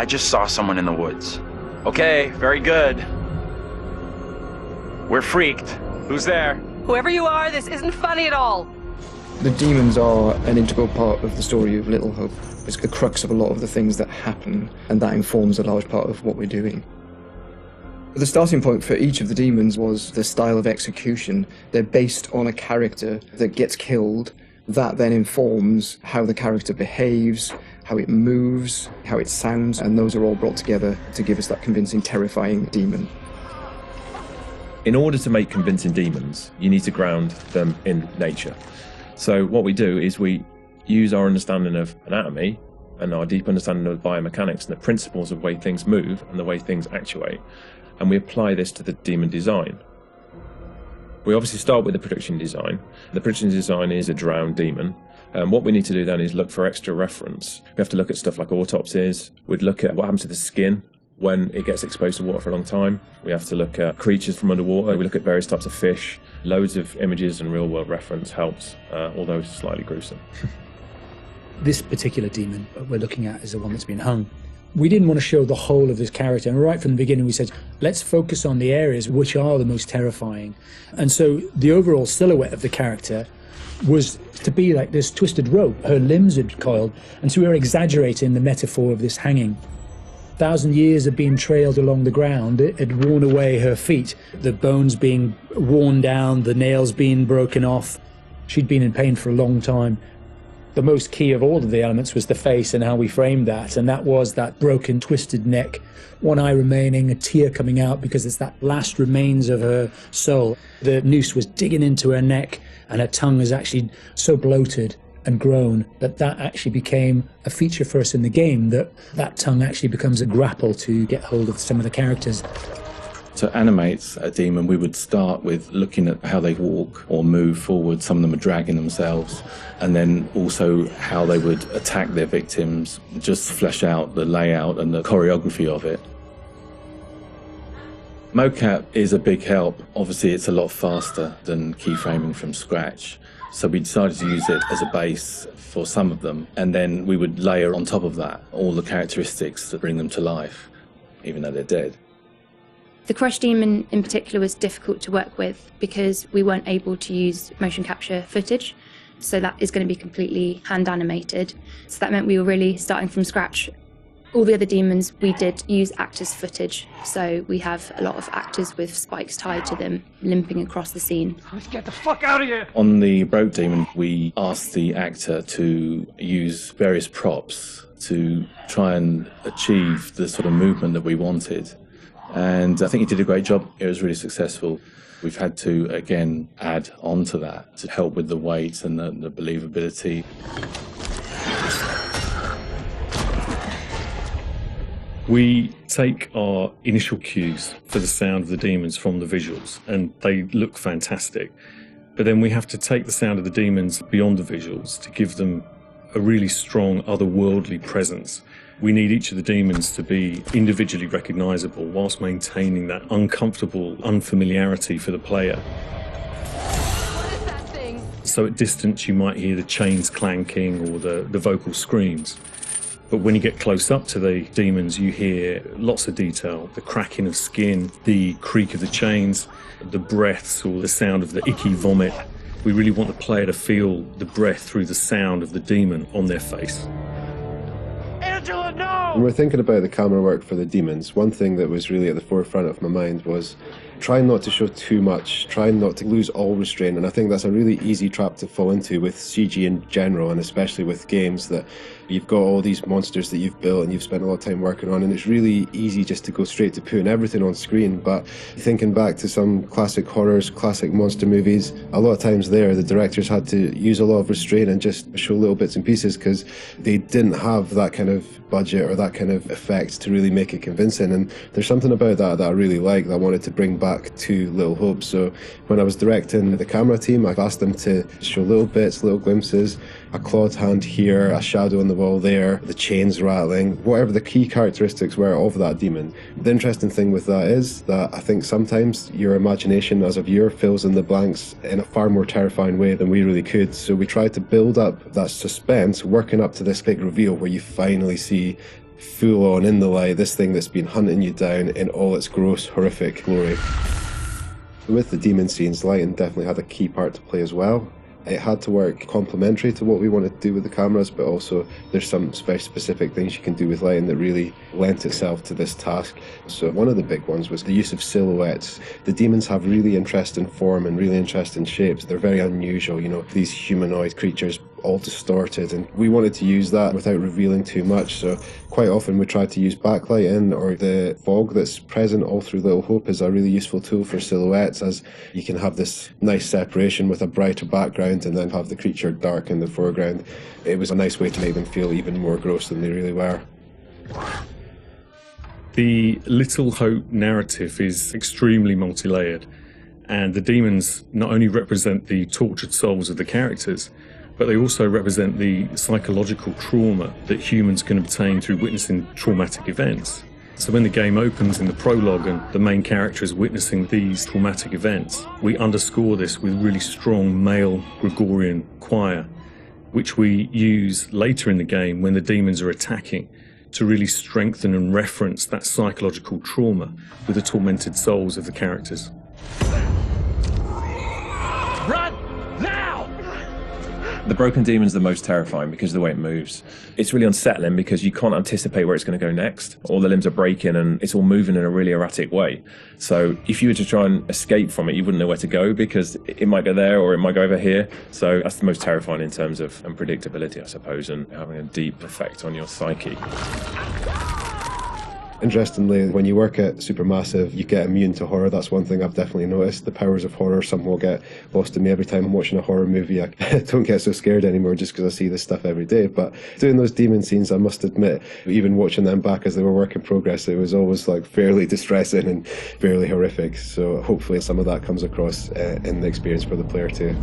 I just saw someone in the woods. Okay, very good. We're freaked. Who's there? Whoever you are, this isn't funny at all. The demons are an integral part of the story of Little Hope. It's the crux of a lot of the things that happen, and that informs a large part of what we're doing. The starting point for each of the demons was the style of execution. They're based on a character that gets killed. That then informs how the character behaves, how it moves, how it sounds, and those are all brought together to give us that convincing, terrifying demon. In order to make convincing demons, you need to ground them in nature. So what we do is we use our understanding of anatomy and our deep understanding of biomechanics and the principles of the way things move and the way things actuate, and we apply this to the demon design. We obviously start with the production design. The production design is a drowned demon. What we need to do then is look for extra reference. We have to look at stuff like autopsies. We'd look at what happens to the skin when it gets exposed to water for a long time. We have to look at creatures from underwater. We look at various types of fish. Loads of images and real-world reference helps, although slightly gruesome. This particular demon we're looking at is the one that's been hung. We didn't want to show the whole of this character, and right from the beginning we said, let's focus on the areas which are the most terrifying. And so the overall silhouette of the character was to be like this twisted rope. Her limbs had coiled, and so we were exaggerating the metaphor of this hanging. 1,000 years of being trailed along the ground, it had worn away her feet, the bones being worn down, the nails being broken off. She'd been in pain for a long time. The most key of all of the elements was the face and how we framed that, and that was that broken, twisted neck, one eye remaining, a tear coming out because it's that last remains of her soul. The noose was digging into her neck, and her tongue was actually so bloated and grown that actually became a feature for us in the game, that tongue actually becomes a grapple to get hold of some of the characters. To animate a demon, we would start with looking at how they walk or move forward. Some of them are dragging themselves, and then also how they would attack their victims, just flesh out the layout and the choreography of it. Mocap is a big help. Obviously, it's a lot faster than keyframing from scratch. So we decided to use it as a base for some of them, and then we would layer on top of that all the characteristics that bring them to life, even though they're dead. The Crush Demon in particular was difficult to work with because we weren't able to use motion capture footage, so that is going to be completely hand animated. So that meant we were really starting from scratch. All the other demons, we did use actors' footage, so we have a lot of actors with spikes tied to them, limping across the scene. Let's get the fuck out of here! On the Broke Demon, we asked the actor to use various props to try and achieve the sort of movement that we wanted. And I think he did a great job. It was really successful. We've had to, again, add on to that to help with the weight and the believability. We take our initial cues for the sound of the demons from the visuals, and they look fantastic. But then we have to take the sound of the demons beyond the visuals to give them a really strong otherworldly presence. We need each of the demons to be individually recognizable whilst maintaining that uncomfortable unfamiliarity for the player. What is that thing? So at distance you might hear the chains clanking or the vocal screams. But when you get close up to the demons, you hear lots of detail, the cracking of skin, the creak of the chains, the breaths or the sound of the icky vomit. We really want the player to feel the breath through the sound of the demon on their face. Angela, no! When we're thinking about the camera work for the demons, one thing that was really at the forefront of my mind was trying not to show too much, trying not to lose all restraint, and I think that's a really easy trap to fall into with CG in general, and especially with games that you've got all these monsters that you've built and you've spent a lot of time working on, and it's really easy just to go straight to putting everything on screen. But thinking back to some classic horrors, classic monster movies, a lot of times there the directors had to use a lot of restraint and just show little bits and pieces because they didn't have that kind of budget or that kind of effect to really make it convincing. And there's something about that I really like, that I wanted to bring back to Little Hope. So when I was directing the camera team, I've asked them to show little bits, little glimpses, a clawed hand here, a shadow on the wall there, the chains rattling, whatever the key characteristics were of that demon. The interesting thing with that is that I think sometimes your imagination as a viewer fills in the blanks in a far more terrifying way than we really could. So we tried to build up that suspense, working up to this big reveal where you finally see full on in the light, this thing that's been hunting you down in all its gross, horrific glory. With the demon scenes, lighting definitely had a key part to play as well. It had to work complementary to what we wanted to do with the cameras, but also there's some very specific things you can do with lighting that really lent itself to this task. So one of the big ones was the use of silhouettes. The demons have really interesting form and really interesting shapes. They're very unusual, you know, these humanoid creatures all distorted, and we wanted to use that without revealing too much. So quite often we tried to use backlighting, or the fog that's present all through Little Hope is a really useful tool for silhouettes, as you can have this nice separation with a brighter background and then have the creature dark in the foreground. It was a nice way to make them feel even more gross than they really were. The Little Hope narrative is extremely multi-layered, and the demons not only represent the tortured souls of the characters, but they also represent the psychological trauma that humans can obtain through witnessing traumatic events. So when the game opens in the prologue and the main character is witnessing these traumatic events, we underscore this with really strong male Gregorian choir, which we use later in the game when the demons are attacking, to really strengthen and reference that psychological trauma with the tormented souls of the characters. Run! Now! The broken demon's the most terrifying because of the way it moves. It's really unsettling because you can't anticipate where it's going to go next. All the limbs are breaking and it's all moving in a really erratic way. So if you were to try and escape from it, you wouldn't know where to go because it might go there or it might go over here. So that's the most terrifying in terms of unpredictability, I suppose, and having a deep effect on your psyche. Interestingly, when you work at Supermassive, you get immune to horror. That's one thing I've definitely noticed. The powers of horror somehow get lost in me every time I'm watching a horror movie. I don't get so scared anymore just because I see this stuff every day. But doing those demon scenes, I must admit, even watching them back as they were work in progress, it was always like fairly distressing and fairly horrific. So hopefully some of that comes across in the experience for the player too.